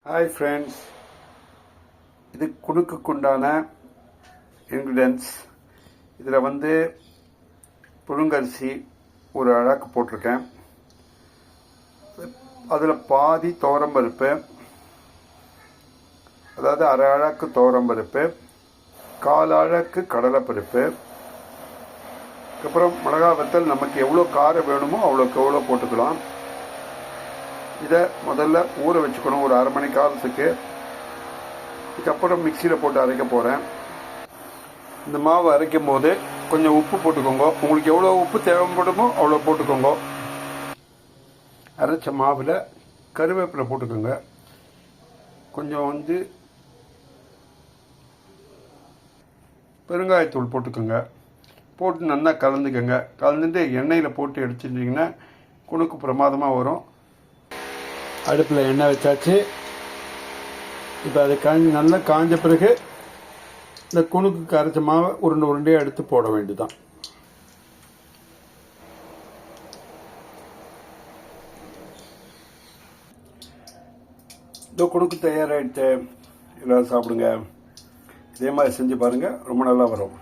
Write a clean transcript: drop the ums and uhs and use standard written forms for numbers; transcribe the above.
Hi friends, இது குணுக்குண்டான ingredients. இதில் புழுங்கரிசி ஒரு அழகு போட்டிருக்கேன். அதில் பாதி துவரம்பருப்பு, அதாவது அரை அழகு துவரம்பருப்பு, கால் அழகு கடலைப்பருப்பு, அதுக்கப்புறம் மிளகா வத்தல். நமக்கு எவ்வளோ காரம் வேணுமோ அவ்வளோக்கு எவ்வளோ போட்டுக்கலாம். இதை முதல்ல ஊற வச்சுக்கணும் ஒரு அரை மணி காலத்துக்கு. இதுக்கப்புறம் மிக்சியில் போட்டு அரைக்க போகிறேன். இந்த மாவு அரைக்கும் போது கொஞ்சம் உப்பு போட்டுக்கோங்க. உங்களுக்கு எவ்வளோ உப்பு தேவைப்படுமோ அவ்வளோ போட்டுக்கோங்க. அரைச்ச மாவில் கருவேப்பிலை போட்டுக்கோங்க. கொஞ்சம் பெருங்காயத்தூள் போட்டுக்கோங்க. போட்டு நல்லா கலந்துக்கோங்க. கலந்துட்டு எண்ணெயில் போட்டு எடுத்துட்டிங்கன்னா குணுக்கு பிரமாதமாக வரும். அடுப்பில் எண்ணெய் வச்சாச்சு. இப்போ அது நல்லா காஞ்ச பிறகு இந்த குணுக்கு அரைச்ச மாவை உருண்டையாக எடுத்து போட வேண்டியதுதான். இந்த குணுக்கு தயாராகிடுச்சு. எல்லோரும் சாப்பிடுங்க. இதே மாதிரி செஞ்சு பாருங்கள், ரொம்ப நல்லா வரும்.